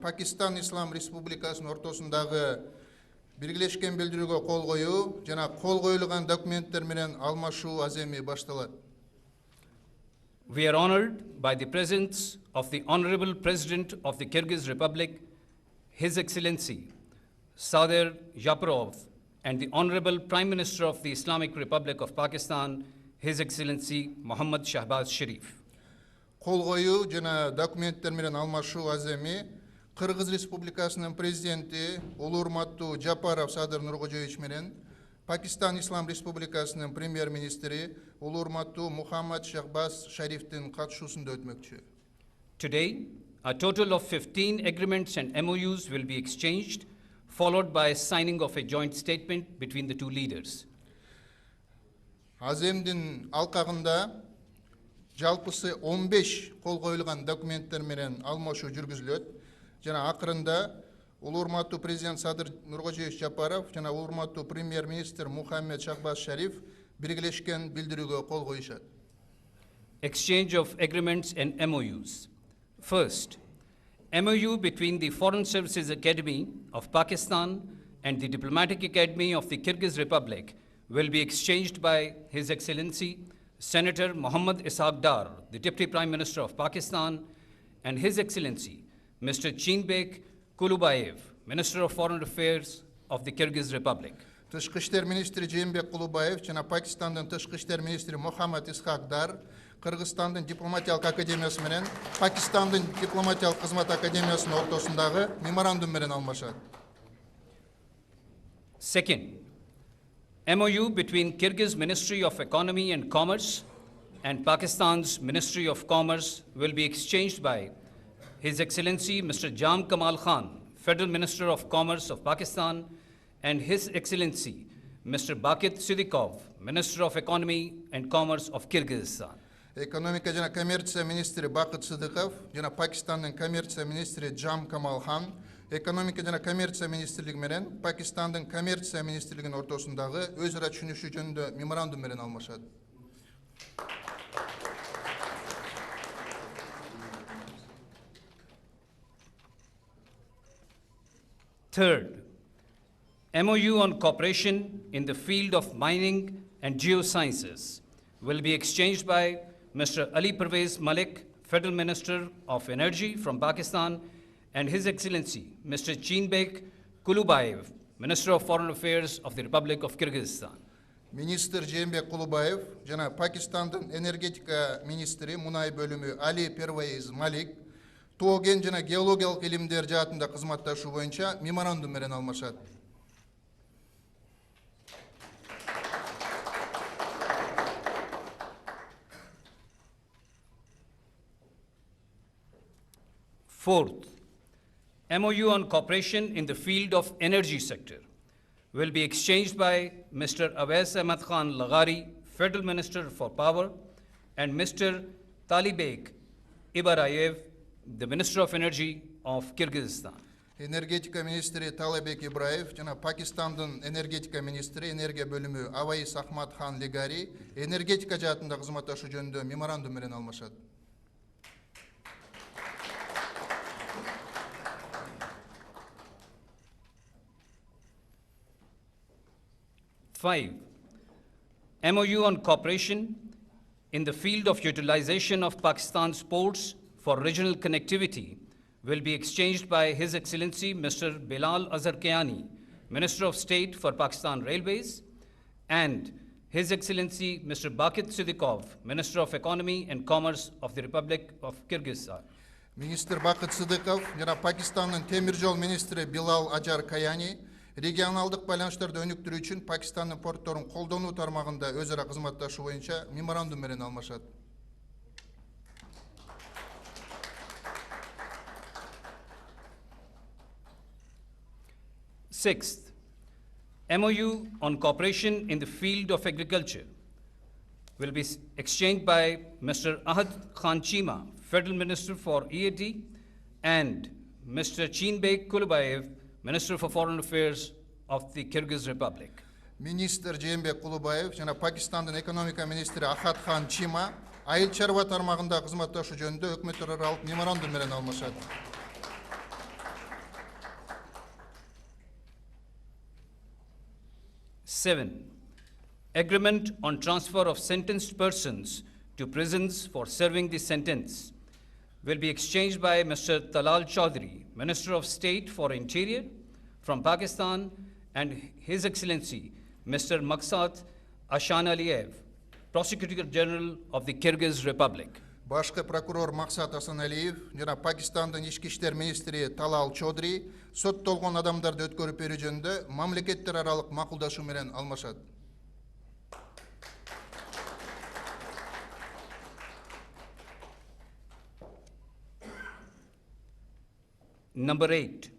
Pakistan Ислам Республикасынын ортосундагы биргелешкен билдирүүгө кол коюу жана кол коюлган документтер менен алмашуу аземи башталат. We are honored by the presence of the Honorable President of the Kyrgyz Republic, His Excellency Sadir Japarov, and the Honorable Prime Minister of the Islamic Republic of Pakistan, His Excellency Muhammad Shahbaz Sharif. Кол коюу жана документтер менен алмашуу аземи Кыргыз Республикасынын президенти улуу урматтуу Жапаров Садыр Нуркожоевич менен Pakistan Ислам Республикасынын премьер-министри улуу урматтуу Мухаммад Шахбаз Шарифтин катышуусунда өтмөкчү. Today, a total of 15 agreements and MoUs will be exchanged, followed by a signing of a joint statement between the two leaders. Аземдин алкагында жалпысы 15 кол коюлган документтер менен алмашуу жүргүзүлөт. Жана акырында улуу урматтуу президент Садыр Нуркожоевич Жапаров жана улуу урматтуу премьер-министр Мухаммад Шахбаз Шариф биргелешкен билдирүүгө кол коюшат. Exchange of agreements and MoUs. First, MoU between the Foreign Services Academy of Pakistan and the Diplomatic Academy of the Kyrgyz Republic will be exchanged by His Excellency Senator Muhammad Ishaq Dar, the Deputy Prime Minister of Pakistan, and His Excellency Mr. Chinbek Kulubayev, Minister of Foreign Affairs of the Kyrgyz Republic. Тышкы иштер министри Жээнбек Кулубаев жана Пакистандын тышкы иштер министри Мухаммад Исхак Дар Кыргызстандын дипломатиялык академиясы менен Пакистандын дипломатиялык кызмат академиясынын ортосундагы меморандум менен алмашат. Second, MoU between Kyrgyz Ministry of Economy and Commerce and Pakistan's Ministry of Commerce will be exchanged by His Excellency Mr. Jam Kamal Khan, Federal Minister of Commerce of Pakistan, and His Excellency Mr. Bakit Sidikov, Minister of Economy and Commerce of Kyrgyzstan. Экономика жана коммерция министри Бакыт Сыдыков жана Пакистандын коммерция министри Джам Камал Хан экономика жана коммерция министрлиги менен Пакистандын коммерция министрлигинин ортосундагы өз ара түшүнүшүү жөнүндө меморандум менен алмашат. Third, MoU on cooperation in the field of mining and geosciences will be exchanged by Mr. Ali Pervez Malik, Federal Minister of Energy from Pakistan, and His Excellency Mr. Chinbek Kulubayev, Minister of Foreign Affairs of the Republic of Kyrgyzstan. Министр Жээнбек Кулубаев жана Пакистандын энергетика министри мунай бөлүмү Али Первейз Малик тоген жана геологиялык илимдер жаатында кызматташуу боюнча меморандум менен алмашат. Fourth, MoU on cooperation in the field of energy sector will be exchanged by Mr. Awais Ahmad Khan Lagari, Federal Minister for Power, and Mr. Talibek Ibarayev, the Minister of Energy of Kyrgyzstan. Энергетика министри Талабек Ибраев жана Пакистандын энергетика министри энергия бөлүмү Аваис Ахмад Хан Лигари энергетика жаатында кызматташуу жөнүндө меморандум менен алмашат. Five, MoU on cooperation in the field of utilization of Pakistan's ports for regional connectivity will be exchanged by His Excellency Mr. Bilal Azhar Kiani, Minister of State for Pakistan Railways, and His Excellency Mr. Bakit Sidikov, Minister of Economy and Commerce of the Republic of Kyrgyzstan. Министр Бакыт Сыдыков жана Пакистандын темир жол министри Билал Ажар Каяни регионалдык байланыштарды өнүктүрүү үчүн Пакистандын портторун колдонуу тармагында өз ара кызматташуу боюнча меморандум менен алмашат. Sixth, MoU on cooperation in the field of agriculture will be exchanged by Mr. Ahad Khan Chima, Federal Minister for EAT, and Mr. Chinbek Kulubayev, Minister for Foreign Affairs of the Kyrgyz Republic. Министр Жээнбек Кулубаев жана Пакистандын экономика министри Ахад Хан Чима айыл чарба тармагында кызматташуу жөнүндө өкмөт аралык меморандум менен алмашат. 7. Agreement on transfer of sentenced persons to prisons for serving the sentence will be exchanged by Mr. Talal Chaudhry, Minister of State for Interior from Pakistan, and His Excellency Mr. Maqsad Ashan Aliyev, Prosecutor General of the Kyrgyz Republic. Башкы прокурор Мақсат Асаналиев жана Пакистандын ички иштер министри Талал Чодри соттолгон адамдарды өткөрүп берүү жөнүндө мамлекеттер аралык макулдашуу менен алмашат. Number 8,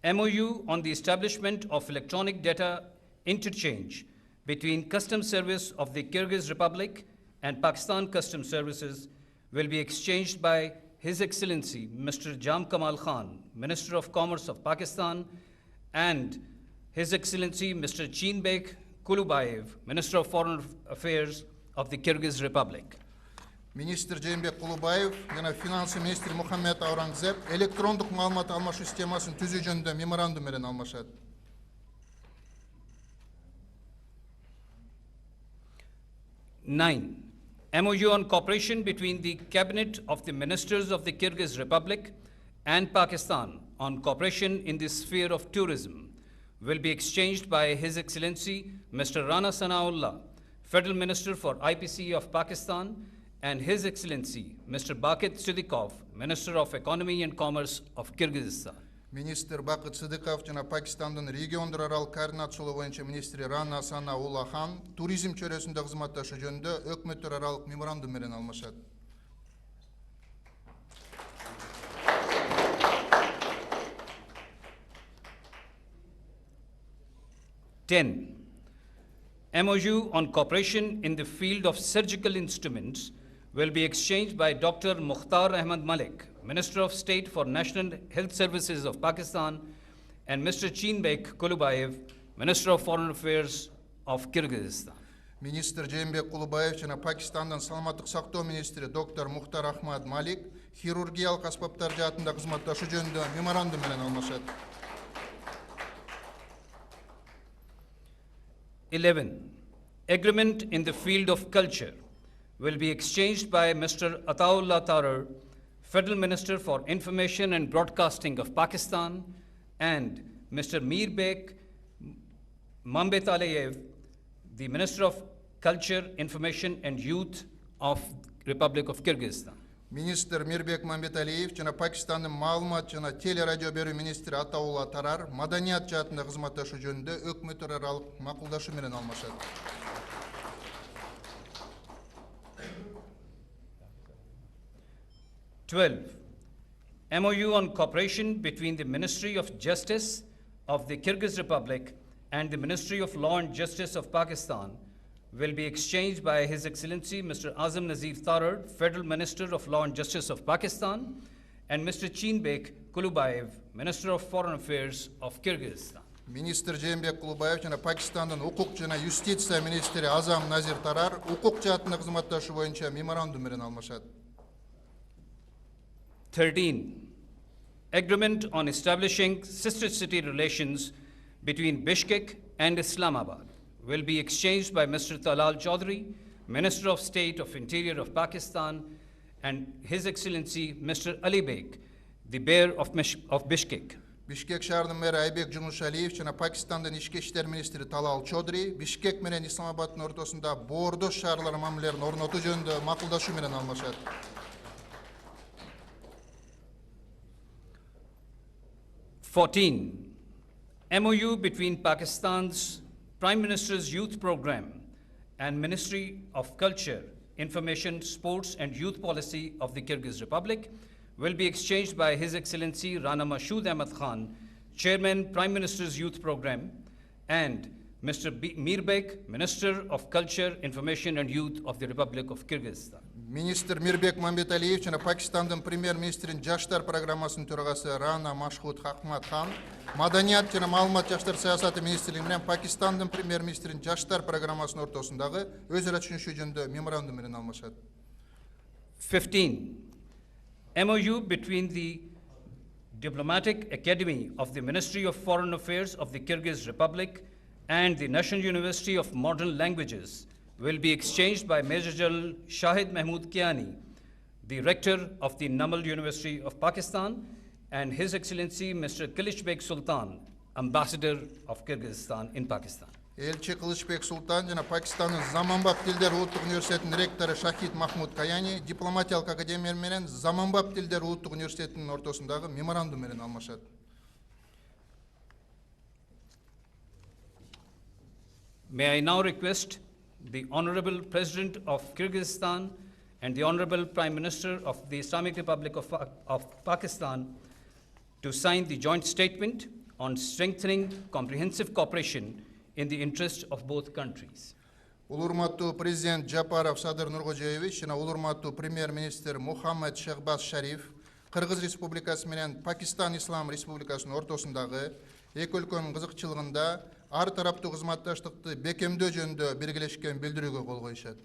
MoU on the establishment of electronic data interchange between Customs Service of the Kyrgyz Republic and Pakistan Customs Services will be exchanged by His Excellency Mr. Jam Kamal Khan, Minister of Commerce of Pakistan, and His Excellency Mr. Chinbek Kulubayev, Minister of Foreign Affairs of the Kyrgyz Republic. Министр Жээнбек Кулубаев жана финансы министри Мухаммед Аурангзеб электрондук маалымат алмашуу системасын түзүү жөнүндө меморандум менен алмашат. 9. MoU on cooperation between the Cabinet of the Ministers of the Kyrgyz Republic and Pakistan on cooperation in the sphere of tourism will be exchanged by His Excellency Mr. Rana Sanaullah, Federal Minister for IPC of Pakistan, and His Excellency Mr. Bakit Siddiqov, Minister of Economy and Commerce of Kyrgyzstan. Министр Бакыт Сыдыков жана Пакистандын региондор аралык координациялоо боюнча министри Рана Санаулла хан туризм чөйрөсүндө кызматташуу жөнүндө өкмөттөр аралык меморандум менен алмашат. Ten, MoU on cooperation in the field of surgical instruments will be exchanged by Dr. Mukhtar Ahmad Malik, Minister of State for National Health Services of Pakistan, and Mr. Chinbek Kulubayev, Minister of Foreign Affairs of Kyrgyzstan. Министр Жээнбек Кулубаев жана Пакистандын саламаттык сактоо министри доктор Мухтар Ахмад Малик хирургиялык аспаптар жаатында кызматташуу жөнүндө меморандум менен алмашат. 11. Agreement in the field of culture will be exchanged by Mr. Ataullah Tarar, Federal Minister for Information and Broadcasting of Pakistan, and Mr. Mirbek Mambetaleyev, the Minister of Culture, Information and Youth of Republic of Kyrgyzstan. Министр Мирбек Мамбеталиев жана Пакистандын маалымат жана телерадио берүү министри Атаулла Тарар маданият жаатында кызматташуу жөнүндө өкмөттөр аралык макулдашуу менен алмашат. 12. MoU on cooperation between the Ministry of Justice of the Kyrgyz Republic and the Ministry of Law and Justice of Pakistan will be exchanged by His Excellency Mr. Azam Nazir Tarar, Federal Minister of Law and Justice of Pakistan, and Mr. Chinbek Kulubayev, Minister of Foreign Affairs of Kyrgyzstan. Министр Жээнбек Кулубаев жана Пакистандын укук жана юстиция министри Азам Назир Тарар укук жаатында кызматташуу боюнча меморандум менен алмашат. 13. Agreement on establishing sister city relations between Bishkek and Islamabad will be exchanged by Mr. Talal Chaudhry, Minister of State of Interior of Pakistan, and His Excellency Mr. Ali Beg, the Mayor of Bishkek. Бишкек шаарынын мэри Айбек Жумушалиев жана Пакистандын ички иштер министри Талал Чодри Бишкек менен Исламабаддын ортосунда боордош шаарлар мамилелерин орнотуу жөнүндө макулдашуу менен алмашат. 14. MoU between Pakistan's Prime Minister's Youth Program and Ministry of Culture, Information, Sports and Youth Policy of the Kyrgyz Republic will be exchanged by His Excellency Rana Mashood Ahmad Khan, Chairman, Prime Minister's Youth Program, and Mr. Mirbek, Minister of Culture, Information and Youth of the Republic of Kyrgyzstan. Министр Мирбек Мамбеталиев жана Пакистандын премьер-министринин жаштар программасынын төрагасы Рана Машхуд Ахмад Хан, Маданият жана маалымат жаштар саясаты министрлиги менен Пакистандын премьер-министринин жаштар программасынын ортосундагы өз ара түшүнүшүү жөнүндө меморандум менен алмашат. 15. MoU between the Diplomatic Academy of the Ministry of Foreign Affairs of the Kyrgyz Republic and the National University of Modern Languages will be exchanged by Major General Shahid Mahmood Kiani, the rector of the Namal University of Pakistan, and His Excellency Mr. Kılıçbek Sultan, Ambassador of Kyrgyzstan in Pakistan. Elçi Kılıçbek Sultan жана Пакистанның Заманбап Тилдер улуттук университетинин ректору Шахид Махмуд Каяни дипломатиялык академия менен Заманбап Тилдер улуттук университетинин ортосундагы меморандум менен алмашат. May I now request the Honorable President of Kyrgyzstan and the Honorable Prime Minister of the Islamic Republic of Pakistan to sign the joint statement on strengthening comprehensive cooperation in the interest of both countries. Улурматтуу президент Жапаров Садыр Нуркожоевич жана улурматтуу премьер-министр Мухаммад Шахбаз Шариф Кыргыз Республикасы менен Пакистан Ислам Республикасынын ортосундагы эки өлкөнүн кызыкчылыгында ар тараптуу кызматташтыкты бекемдөө жөнүндө белгилешкен билдирүүгө кол коюшат.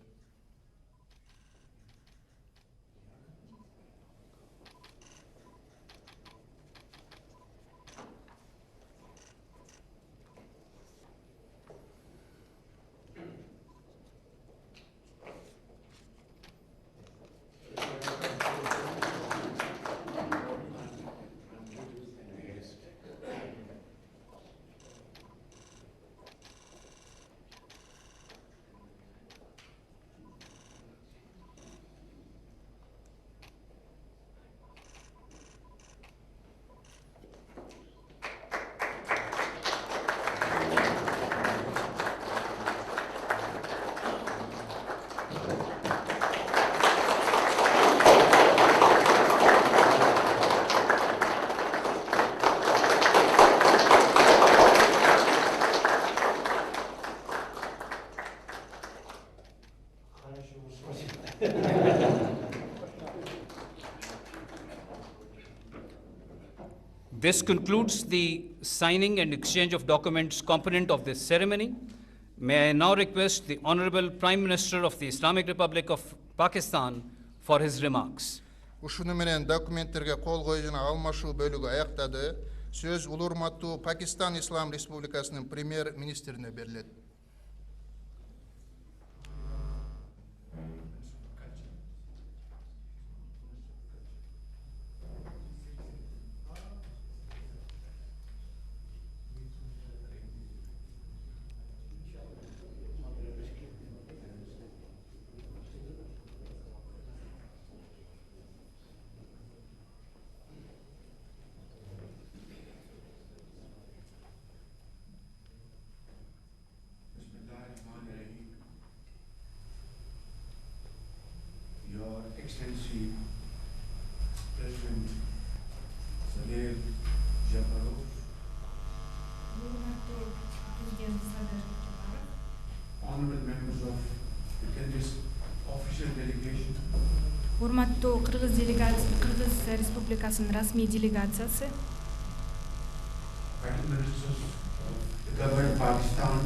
This concludes the signing and exchange of documents component of this ceremony. May I now request the Honorable Prime Minister of the Islamic Republic of Pakistan for his remarks. Ушуну менен документтерге кол коюу жана алмашуу бөлүгү аяктады. Сөз улурматтуу Пакистан Ислам Республикасынын премьер-министрине берилет. Your Excellency President Sadr Japarov, honorable members of the Kyrgyz official delegation, Урматтуу Кыргыз Республикасынын расмий делегациясы, Prime Ministers of the government of Pakistan,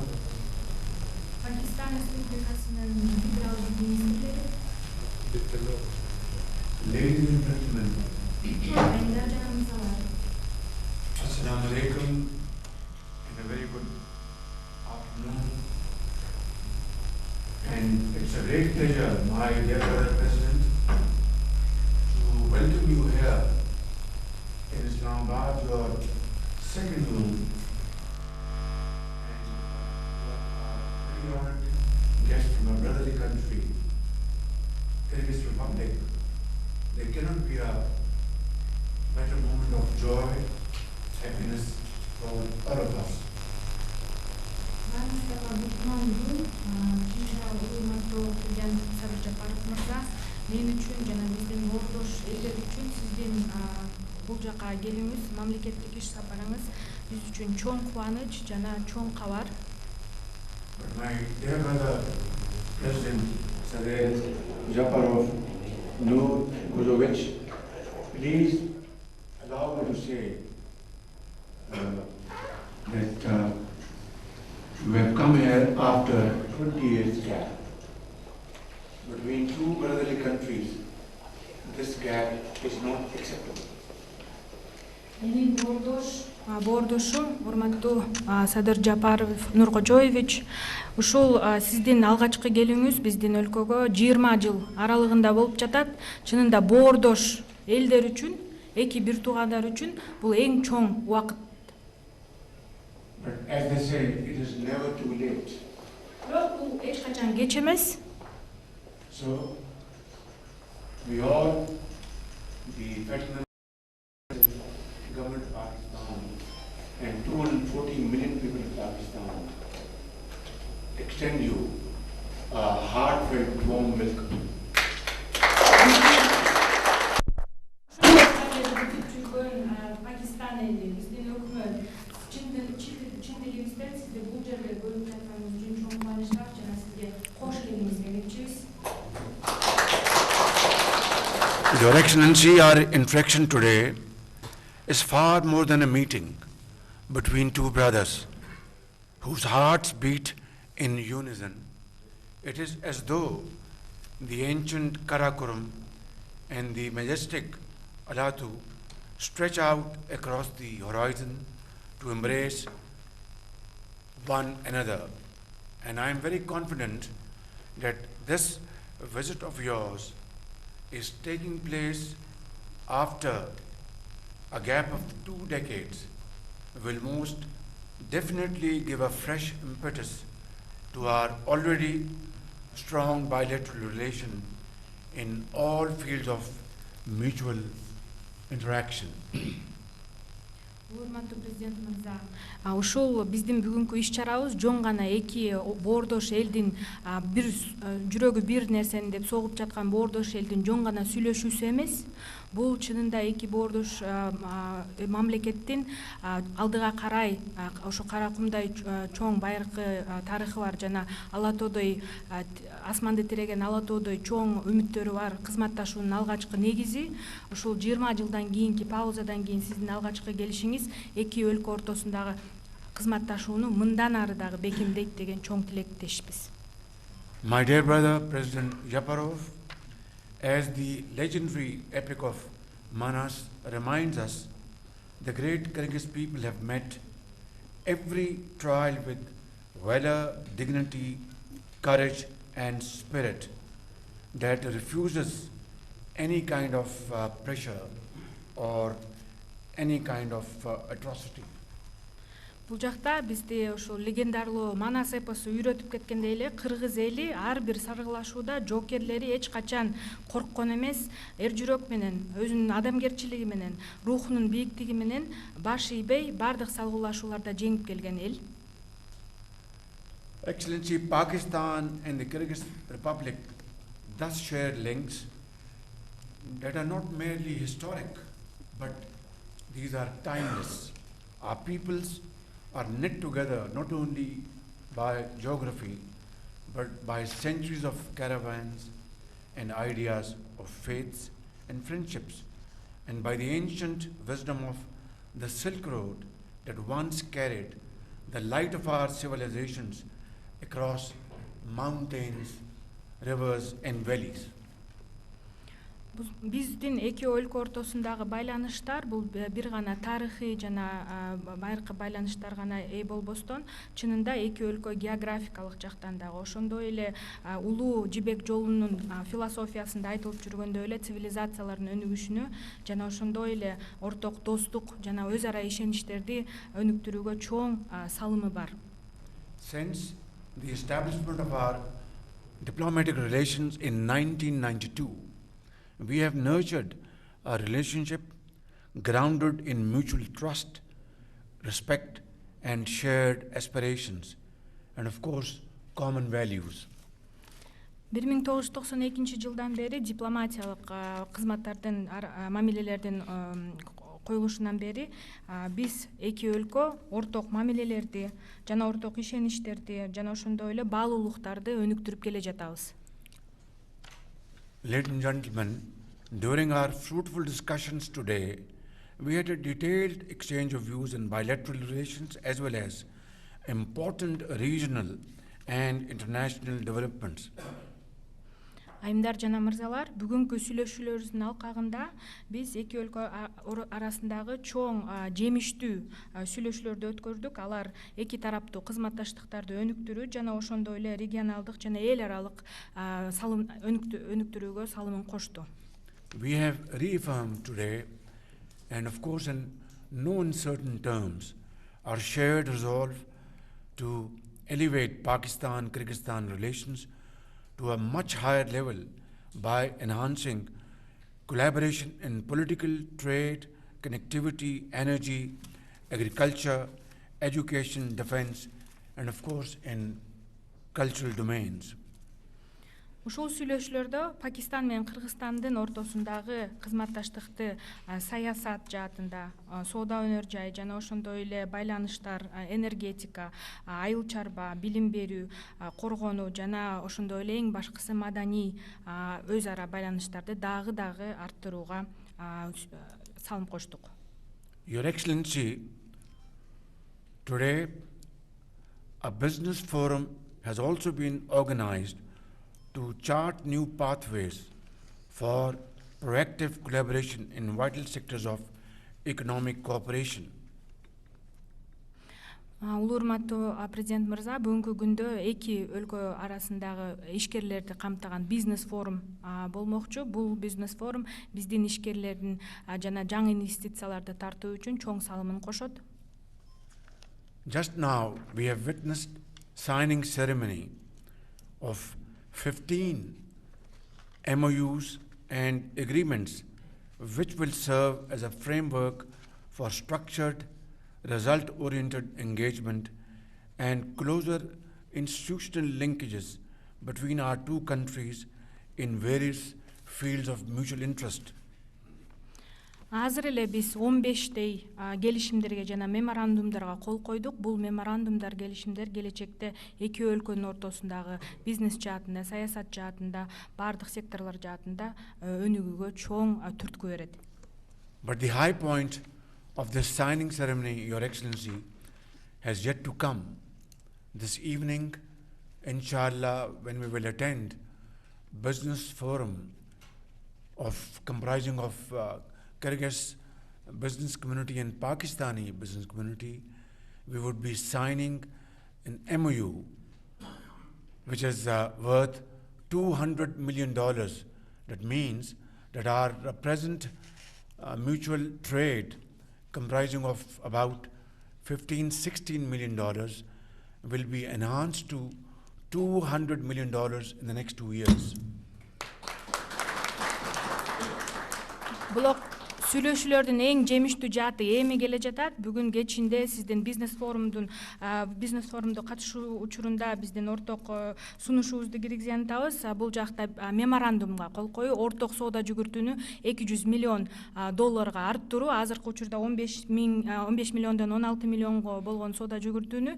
Пакистан Республикасынын федералдык министрлери, ladies and gentlemen, айымдар жана мырзалар, Assalamu alaikum, and a very good afternoon. And it's a great pleasure, my dear brother President, to welcome you here in Islamabad, your second home. And you are a very honored guest from a brotherly country, Kyrgyz Republic. There cannot be a better moment of joy, happiness for all of us. Урматтуу президент Садыр Жапаров мырза, мен үчүн жана биздин ордош элдер үчүн сиздин бул жака келүүңүз, мамлекеттик иш сапарыңыз биз үчүн чоң кубаныч жана чоң кабар. But my dear brother, President Sadr Japarov Nurkojovich, please allow me to say that you have come here after 20 years gap. Between two brotherly countries, this gap is not acceptable. Менин ордош Боордошум, урматтуу Садыр Жапаров Нуркожоевич, ушул сиздин алгачкы келүүңүз биздин өлкөгө 20 жыл аралыгында болуп жатат. Чынында боордош элдер үчүн, эки бир туугандар үчүн бул эң чоң убакыт. But as they say, it is never too late. Бирок бул эч качан кеч эмес. So, we all, the federal government of Pakistan and 214 million people of Pakistan extend you a heartfelt warm welcome. Pakistan eli, bizdin hökümet çin dilimizden sizde bu жерде көрүп жатканыңыз үчүн чоң кубанычтар жана сизге кош келиңиз демекчибиз. Your Excellency, our interaction today is far more than a meeting between two brothers whose hearts beat in unison. It is as though the ancient Karakoram and the majestic Alatu stretch out across the horizon to embrace one another. And I am very confident that this visit of yours is taking place after a gap of 2 decades will most definitely give a fresh impetus to our already strong bilateral relation in all fields of mutual interaction. Урматтуу президент мырза, ушул биздин бүгүнкү иш-чарабыз жөн гана эки боордош элдин бир жүрөгү бир нерсени деп согуп жаткан боордош элдин жөн гана сүйлөшүүсү эмес. Бул чынында эки боордош мамлекеттин алдыга карай ошо Каракумдай чоң байыркы тарыхы бар жана Ала тоодой асманды тиреген Ала тоодой чоң үмүттөрү бар кызматташуунун алгачкы негизи. Ушул 20 жылдан кийинки паузадан кийин сиздин алгачкы келишиңиз эки өлкө ортосундагы кызматташууну мындан ары дагы бекемдейт деген чоң тилектешпиз. My dear brother, President Yaparov, as the legendary epic of Manas reminds us, the great Kyrgyz people have met every trial with valor, dignity, courage, and spirit that refuses any kind of pressure or any kind of atrocity. Бул жакта бизди ошол легендарлуу Манас эпосу үйрөтүп кеткендей эле кыргыз эли ар бир саргылашууда жоокерлери эч качан корккон эмес, эр жүрөк менен, өзүнүн адамгерчилиги менен, рухунун бийиктиги менен баш ийбей бардык салгылашууларда жеңип келген эл. Excellency, Pakistan and the Kyrgyz Republic thus share links that are not merely historic, but these are timeless. Our peoples are knit together not only by geography, but by centuries of caravans and ideas of faiths and friendships, and by the ancient wisdom of the Silk Road that once carried the light of our civilizations across mountains, rivers, and valleys. Биздин эки өлкө ортосундагы байланыштар бул бир гана тарыхый жана байыркы байланыштар гана болбостон, чынында эки өлкө географикалык жактан дагы ошондой эле улуу жибек жолунун философиясында айтылып жүргөндөй эле цивилизациялардын өнүгүшүнө жана ошондой эле орток достук жана өз ара ишеничтерди өнүктүрүүгө чоң салымы бар. Since the establishment of our diplomatic relations in 1992, we have nurtured a relationship grounded in mutual trust, respect, and shared aspirations, and of course, common values. 1992 жылдан бери дипломатиялык кызматтардын мамилелердин коюлушунан бери биз эки өлкө орток мамилелерди жана орток ишеничтерди жана ошондой эле баалуулуктарды өнүктүрүп келе жатабыз. Ladies and gentlemen, during our fruitful discussions today, we had a detailed exchange of views in bilateral relations as well as important regional and international developments. Айымдар жана мырзалар, бүгүнкү сүйлөшүүлөрүбүздүн алкагында биз эки өлкө арасындагы чоң жемиштүү сүйлөшүүлөрдү өткөрдүк. Алар эки тараптуу кызматташтыктарды өнүктүрүү жана ошондой эле регионалдык жана эл аралык салым өнүктүрүүгө салымын кошту. We have reaffirmed today, and of course in no uncertain terms, our shared resolve to elevate Pakistan-Kyrgyzstan relations to a much higher level by enhancing collaboration in political, trade, connectivity, energy, agriculture, education, defense, and of course in cultural domains. Ушул сүйлөшүүлөрдө Пакистан менен Кыргызстандын ортосундагы кызматташтыкты саясат жаатында, соода өнөр жай жана ошондой эле байланыштар, энергетика, айыл чарба, билим берүү, коргонуу жана ошондой эле эң башкысы маданий өз ара байланыштарды дагы арттырууга салым коштук. Your Excellency, today a business forum has also been organized to chart new pathways for proactive collaboration in vital sectors of economic cooperation. Улуу урматтуу президент мырза, бүгүнкү күндө эки өлкө арасындагы ишкерлерди камтыган бизнес форум болмокчу. Бул бизнес форум биздин ишкерлердин жана жаңы инвестицияларды тартуу үчүн чоң салымын кошот. Just now we have witnessed signing ceremony of 15 MoUs and agreements which will serve as a framework for structured, result-oriented engagement and closer institutional linkages between our two countries in various fields of mutual interest. Азыр эле биз 15 келишимдерге жана меморандумдарга кол койдук. Бул меморандумдар, келишимдер келечекте эки өлкөнүн ортосундагы бизнес жаатында, саясат жаатында, бардык секторлор жаатында өнүгүүгө чоң түрткү берет. But the high point of this signing ceremony, Your Excellency, has yet to come. This evening, inshallah, when we will attend business forum comprising of Kyrgyz business community and Pakistani business community, we would be signing an MoU which is worth $200 million. That means that our present mutual trade comprising of about $15–16 million will be enhanced to $200 million in the next 2 years. Сүйлөшүүлөрдүн эң жемиштүү жааты эми келе жатат. Бүгүн кечинде сиздин бизнес форумду катышуу учурунда биздин орток сунушубузду киргизе атабыз. Бул жакта меморандумга кол коюу, орток соода жүгүртүүнү $200 миллион арттыруу, азыркы учурда 15 миллиондон 16 миллионго болгон соода жүгүртүүнү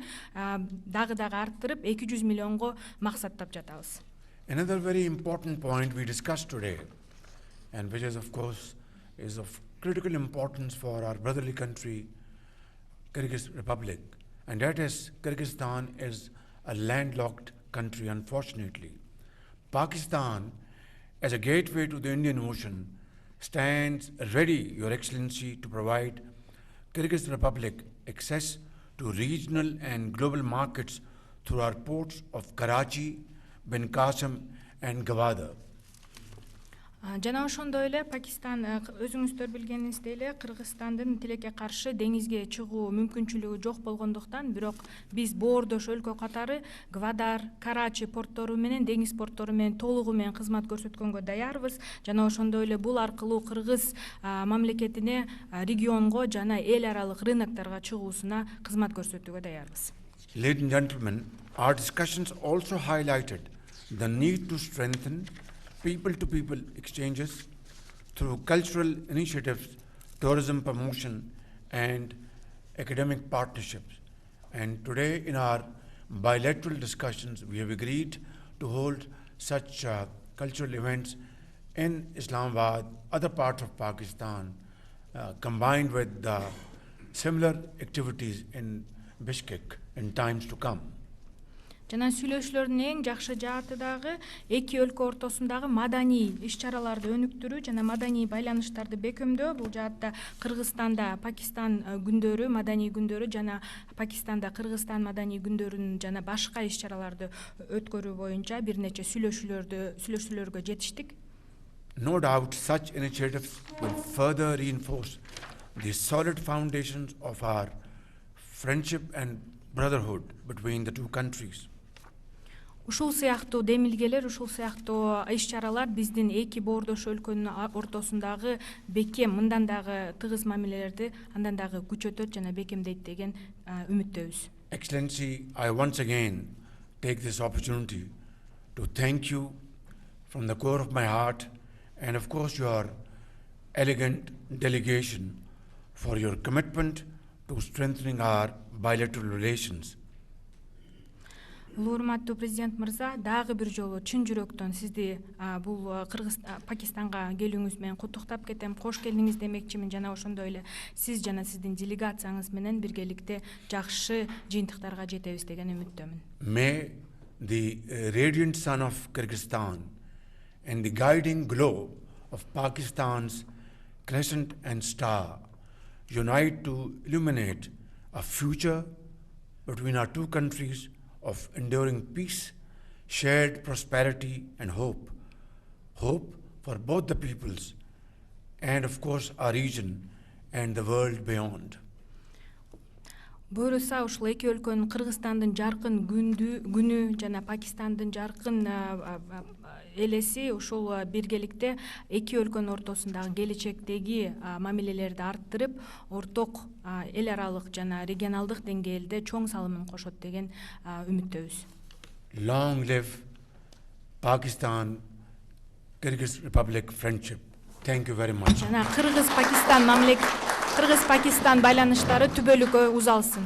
дагы арттырып 200 миллионго максаттап жатабыз. Another very important point we discussed today, and which is of course is of critical importance for our brotherly country, Kyrgyz Republic, and that is Kyrgyzstan is a landlocked country, unfortunately. Pakistan, as a gateway to the Indian Ocean, stands ready, Your Excellency, to provide Kyrgyz Republic access to regional and global markets through our ports of Karachi, Bin Qasim, and Gwadar. Жана ошондой эле Пакистан, өзүңүздөр билгениңиздей эле, Кыргызстандын тилекке каршы деңизге чыгуу мүмкүнчүлүгү жок болгондуктан, бирок биз боордош өлкө катары Гвадар, Карачи порттору менен, деңиз порттору менен толугу менен кызмат көрсөткөнгө даярбыз. Жана ошондой эле бул аркылуу Кыргыз мамлекетине регионго жана эл аралык рынокторго чыгуусуна кызмат көрсөтүүгө даярбыз. Ladies and gentlemen, our discussions also highlighted the need to strengthen people-to-people exchanges through cultural initiatives, tourism promotion, and academic partnerships. And today in our bilateral discussions, we have agreed to hold such cultural events in Islamabad, other parts of Pakistan, combined with similar activities in Bishkek in times to come. Жана сүйлөшүүлөрдүн эң жакшы жааты дагы эки өлкө ортосундагы маданий иш-чараларды өнүктүрүү жана маданий байланыштарды бекемдөө. Бул жаатта Кыргызстанда Пакистан күндөрү, маданий күндөрү жана Пакистанда Кыргызстан маданий күндөрүн жана башка иш-чараларды өткөрүү боюнча бир нече сүйлөшүүлөргө жетиштик. No doubt such initiatives will further reinforce the solid foundations of our friendship and brotherhood between the two countries. Ушул сыяктуу демилгелер, ушул сыяктуу иш-чаралар биздин эки боордош өлкөнүн ортосундагы бекем, мындан дагы тыгыз мамилелерди андан дагы күчөтөт жана бекемдейт деген үмүттөбүз. Excellency, I once again take this opportunity to thank you from the core of my heart and of course your elegant delegation for your commitment to strengthening our bilateral relations. Урматтуу президент мырза, дагы бир жолу чын жүрөктөн сизди бул Пакистанга келүүңүз менен куттуктап кетем. Кош келдиңиз демекчимин жана ошондой эле сиз жана сиздин делегацияңыз менен биргеликте жакшы жыйынтыктарга жетебиз деген үмүттөмүн. May the radiant sun of Kyrgyzstan and the guiding glow of Pakistan's crescent and star unite to illuminate a future between our two countries of enduring peace, shared prosperity and hope. Hope for both the peoples and of course our region and the world beyond. Буюрса ушул эки өлкөнүн Кыргызстандын жаркын күнү жана Пакистандын жаркын элеси ушул биргеликте эки өлкөнүн ортосундагы келечектеги мамилелерди арттырып, орток эл аралык жана регионалдык деңгээлде чоң салымын кошот деген үмүттөбүз. Long live Pakistan Kyrgyz Republic friendship. Thank you very much. Жана Кыргыз-Пакистан байланыштары түбөлүккө узалсын.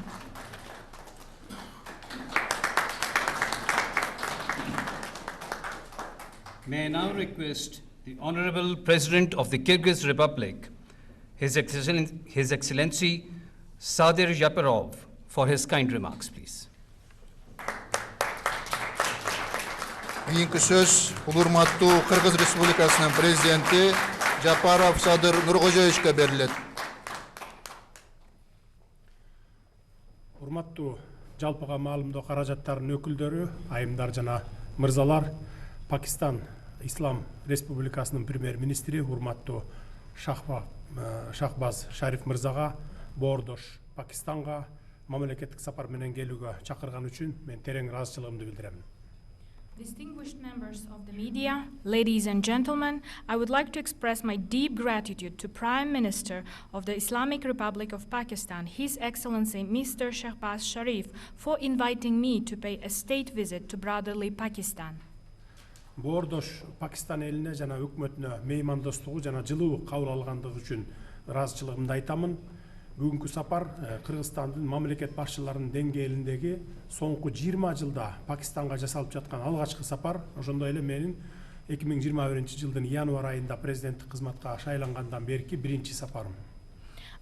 May I now request the Honorable President of the Kyrgyz Republic, His Excellency Sadir Japarov, for his kind remarks, please. Кийинки сөз урматтуу Кыргыз Республикасынын президенти Жапаров Садыр Нуркожоевичке берилет. Урматтуу жалпыга маалымдоо каражаттарынын өкүлдөрү, айымдар жана мырзалар, Пакистан Ислам Республикасынын премьер-министри урматтуу Шахбаз Шариф мырзага боордош Пакистанга мамлекеттик сапар менен келүүгө чакырган үчүн мен терең ыраазычылыгымды билдирем. Distinguished members of the media, ladies and gentlemen, I would like to express my deep gratitude to Prime Minister of the Islamic Republic of Pakistan, His Excellency Mr. Shahbaz Sharif, for inviting me to pay a state visit to brotherly Pakistan. Боордош Пакистан элине жана өкмөтүнө меймандостугу жана жылуу кабыл алгандыгы үчүн ыраазычылыгымды айтамын. Бүгүнкү сапар Кыргызстандын мамлекет башчыларынын деңгээлиндеги соңку 20 жылда Пакистанга жасалып жаткан алгачкы сапар, ошондой эле менин 2021-жылдын январь айында президенттик кызматка шайлангандан берки биринчи сапарым.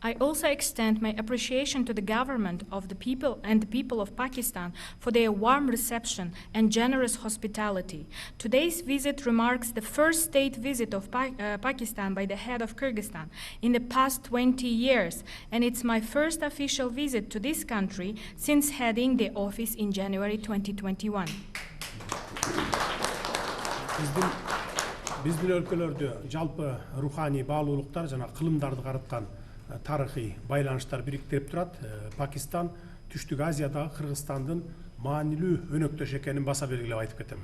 I also extend my appreciation to the government of the people and the people of Pakistan for their warm reception and generous hospitality. Today's visit remarks the first state visit of Pakistan by the head of Kyrgyzstan in the past 20 years, and it's my first official visit to this country since heading the office in January 2021. Биздин өлкөлөрдө жалпы руханий баалуулуктар жана кылымдарды караткан тарыхый байланыштар бириктирип турат. Пакистан Түштүк Азиядагы Кыргызстандын маанилүү өнөктөш экенин баса белгилеп айтып кетем.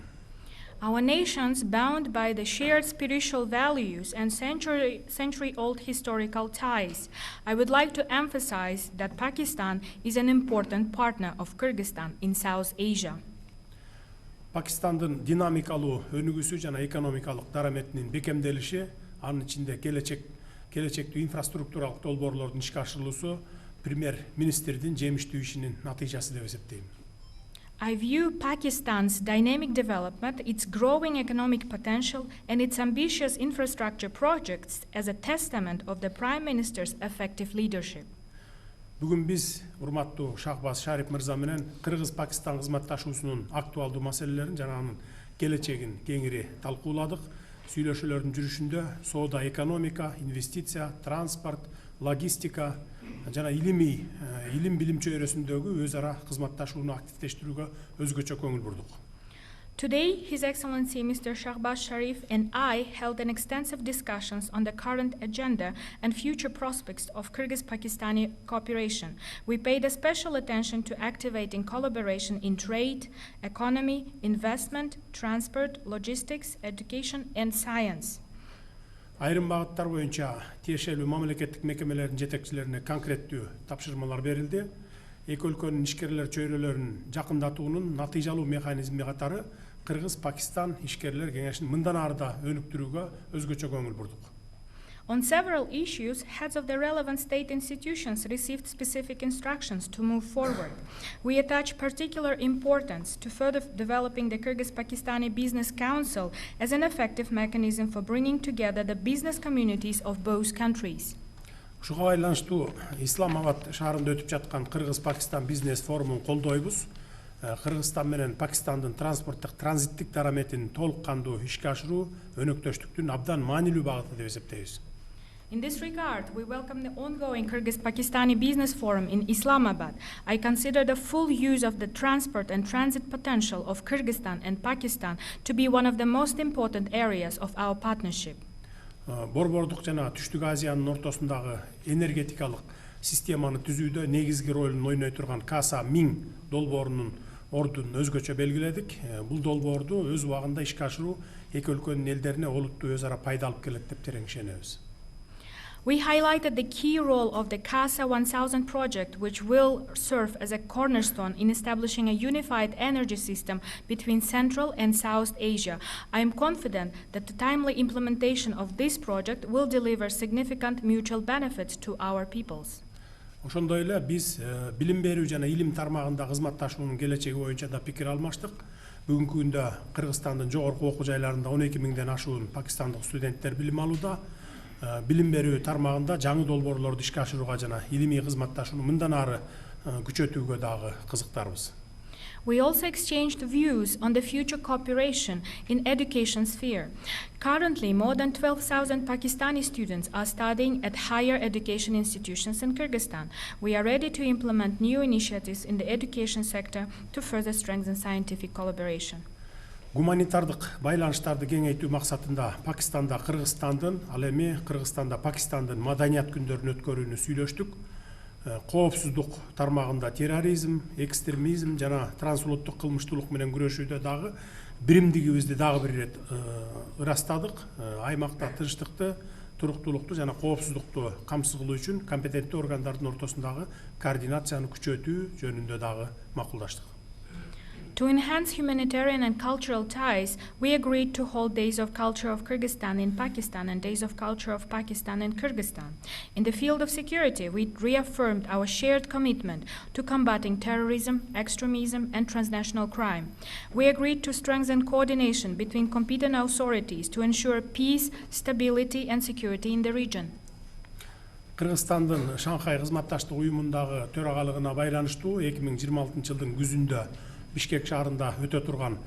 Our nations, bound by the shared spiritual values and century-old historical ties, I would like to emphasize that Pakistan is an important partner of Kyrgyzstan in South Asia. Пакистандын динамикалуу өнүгүүсү жана экономикалык дараметинин бекемделиши, анын ичинде келечектүү инфраструктуралык долбоорлордун ишке ашырылуусу премьер-министрдин жемиштүү ишинин натыйжасы деп эсептейм. I view Pakistan's dynamic development, its growing economic potential, and its ambitious infrastructure projects as a testament of the Prime Minister's effective leadership. Бүгүн биз урматтуу Шахбаз Шариф мырза менен Кыргыз-Пакистан кызматташуусунун актуалдуу маселелерин жана анын келечегин кеңири талкууладык. Сүйлөшүүлөрдүн жүрүшүндө соода, экономика, инвестиция, транспорт, логистика жана илим билим чөйрөсүндөгү өз ара кызматташууну активдештирүүгө өзгөчө көңүл бурдук. Today, His Excellency Mr. Shahbaz Sharif and I held an extensive discussions on the current agenda and future prospects of Kyrgyz-Pakistani cooperation. We paid a special attention to activating collaboration in trade, economy, investment, transport, logistics, education, and science. Айрым багыттар боюнча тиешелүү мамлекеттик мекемелердин жетекчилерине конкреттүү тапшырмалар берилди. Эки өлкөнүн ишкерлер чөйрөлөрүн жакындатуунун натыйжалуу механизми катары Кыргыз-Пакистан ишкерлер кеңешин мындан ары да өнүктүрүүгө өзгөчө көңүл бурдук. On several issues, heads of the relevant state institutions received specific instructions to move forward. We attach particular importance to further developing the Kyrgyz-Pakistani Business Council as an effective mechanism for bringing together the business communities of both countries. Ушуга байланыштуу Исламабад шаарында өтүп жаткан Кыргыз-Пакистан бизнес форумун колдойбуз. Кыргызстан менен Пакистандын транспорттук транзиттик дараметин толук кандуу ишке ашыруу өнөктөштүктүн абдан маанилүү багыты деп эсептейбиз. In this regard, we welcome the ongoing Kyrgyz-Pakistani Business Forum in Islamabad. I consider the full use of the transport and transit potential of Kyrgyzstan and Pakistan to be one of the most important areas of our partnership. Борбордук жана Түштүк Азиянын ортосундагы энергетикалык системаны түзүүдө негизги ролун ойной турган Каса 1000 долбоорунун ордун өзгөчө белгиледик. Бул долбоорду өз убагында ишке ашыруу эки өлкөнүн элдерине олуттуу өз ара пайда алып келет деп терең ишенебиз. We highlighted the key role of the CASA 1000 project, which will serve as a cornerstone in establishing a unified energy system between Central and South Asia. I am confident that the timely implementation of this project will deliver significant mutual benefits to our peoples. Ошондой эле биз билим берүү жана илим тармагында кызматташуунун келечеги боюнча да пикир алмаштык. Бүгүнкү күндө Кыргызстандын жогорку окуу жайларында 12 миңден ашуун пакистандык студенттер билим алууда. Билим берүү тармагында жаңы долбоорлорду ишке ашырууга жана илимий кызматташууну мындан ары күчөтүүгө дагы кызыктарбыз. We also exchanged views on the future cooperation in education sphere. Currently, more than 12,000 Pakistani students are studying at higher education institutions in Kyrgyzstan. We are ready to implement new initiatives in the education sector to further strengthen scientific collaboration. Гуманитардык байланыштарды кеңейтүү максатында Пакистанда Кыргызстандын, ал эми Кыргызстанда Пакистандын маданият күндөрүн өткөрүүнү сүйлөштүк. Коопсуздук тармагында терроризм, экстремизм жана трансулуттук кылмыштуулук менен күрөшүүдө дагы биримдигибизди дагы бир ирет ырастадык. Аймакта тынчтыкты, туруктуулукту жана коопсуздукту камсыз кылуу үчүн компетенттүү органдардын ортосундагы координацияны күчөтүү жөнүндө дагы макулдаштык. To enhance humanitarian and cultural ties, we agreed to hold Days of Culture of Kyrgyzstan in Pakistan and Days of Culture of Pakistan in Kyrgyzstan. In the field of security, we reaffirmed our shared commitment to combating terrorism, extremism, and transnational crime. We agreed to strengthen coordination between competent authorities to ensure peace, stability, and security in the region. Кыргызстандын Шанхай кызматташтык уюмундагы төрагалыгына байланыштуу 2026 жылдын күзүндө Бишкек шаарында өтө турган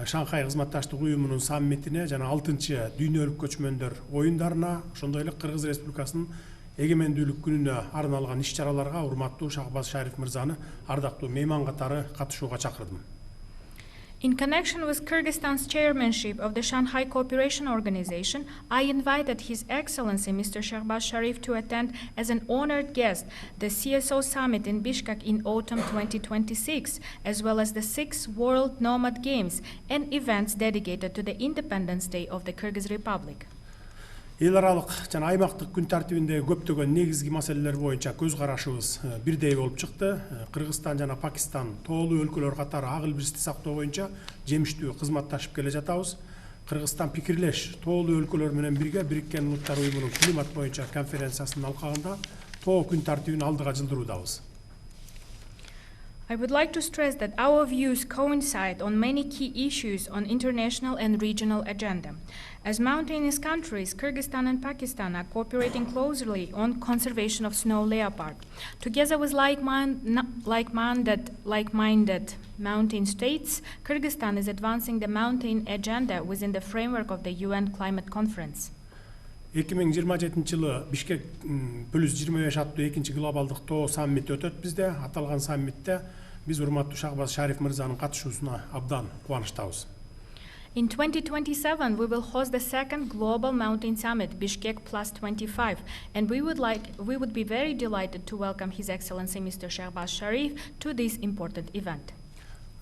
Шанхай кызматташтык уюмунун саммитине жана 6-чы дүйнөлүк көчмөндөр оюндарына, ошондой эле Кыргыз Республикасынын эгемендүүлүк күнүнө арналган иш-чараларга урматтуу Шахбаз Шариф мырзаны ардактуу мейман катары катышууга чакырдым. In connection with Kyrgyzstan's chairmanship of the Shanghai Cooperation Organization, I invited His Excellency Mr. Shahbaz Sharif to attend as an honored guest the CSO Summit in Bishkek in autumn 2026, as well as the 6th World Nomad Games and events dedicated to the Independence Day of the Kyrgyz Republic. Эл аралык жана аймактык күн тартибиндеги көптөгөн негизги маселелер боюнча көз карашыбыз бирдей болуп чыкты. Кыргызстан жана Пакистан тоолуу өлкөлөр катары ак илбирсти сактоо боюнча жемиштүү кызматташып келе жатабыз. Кыргызстан пикирлеш тоолуу өлкөлөр менен бирге Бириккен Улуттар уюмунун климат боюнча конференциясынын алкагында тоо күн тартибин алдыга жылдыруудабыз. I would like to stress that our views coincide on many key issues on international and regional agenda. As mountainous countries, Kyrgyzstan and Pakistan are cooperating closely on conservation of snow leopard. Together with like-minded mountain states, Kyrgyzstan is advancing the mountain agenda within the framework of the UN Climate Conference. 2027 жылы Бишкек +25 аттуу экинчи глобалдык тоо саммити өтөт бизде. Аталган саммитте биз урматтуу Шахбаз Шариф мырзанын катышуусуна абдан кубанычтабыз. In 2027, we will host the second Global Mountain Summit, Bishkek +25, and we would be very delighted to welcome His Excellency Mr. Shahbaz Sharif to this important event.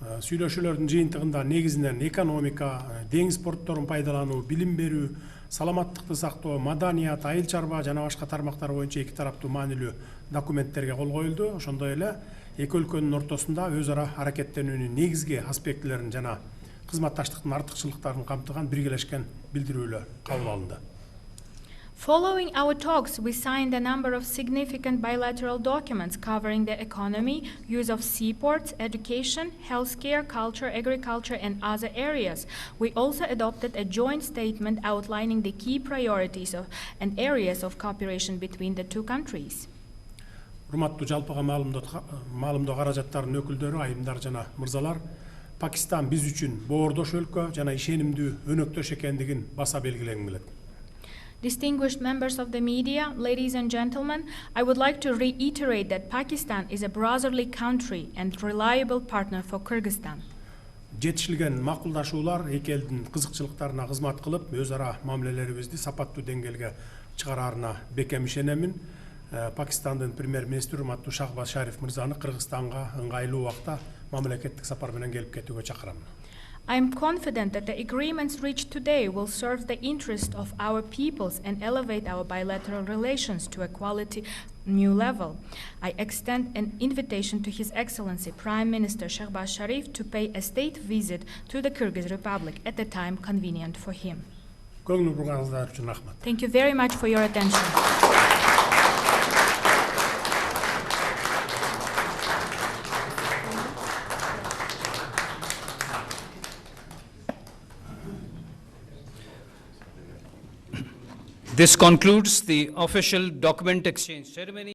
Сүйлөшүүлөрдүн жыйынтыгында негизинен экономика, деңиз портторун пайдалануу, билим берүү, саламаттыкты сактоо, маданият, айыл чарба жана башка тармактар боюнча эки тараптуу маанилүү документтерге кол коюлду. Ошондой эле эки өлкөнүн ортосунда өз ара аракеттенүүнүн негизги аспектилерин жана кызматташтыктын артыкчылыктарын камтыган биргелешкен билдирүүлөр кабыл алынды. Following our talks, we signed a number of significant bilateral documents covering the economy, use of seaports, education, healthcare, culture, agriculture, and other areas. We also adopted a joint statement outlining the key priorities and areas of cooperation between the two countries. Урматтуу жалпыга маалымдоо каражаттарынын өкүлдөрү, айымдар жана мырзалар, Pakistan биз үчүн боордош өлкө жана ишенимдүү өнөктөш экендигин баса белгилегим келет. Distinguished members of the media, ladies and gentlemen, I would like to reiterate that Pakistan is a brotherly country and reliable partner for Kyrgyzstan. Жетишилген макулдашуулар эки элдин кызыкчылыктарына кызмат кылып, өз ара мамилелерибизди сапаттуу деңгээлге чыгараарына бекем ишенемин. Пакистандын премьер-министри урматтуу Шахбаз Шариф мырзаны Кыргызстанга ыңгайлуу убакта мамлекеттик сапар менен келип кетүүгө чакырам. I am confident that the agreements reached today will serve the interest of our peoples and elevate our bilateral relations to a quality new level. I extend an invitation to His Excellency Prime Minister Shahbaz Sharif to pay a state visit to the Kyrgyz Republic at the time convenient for him. Thank you very much for your attention. This concludes the official document exchange ceremony.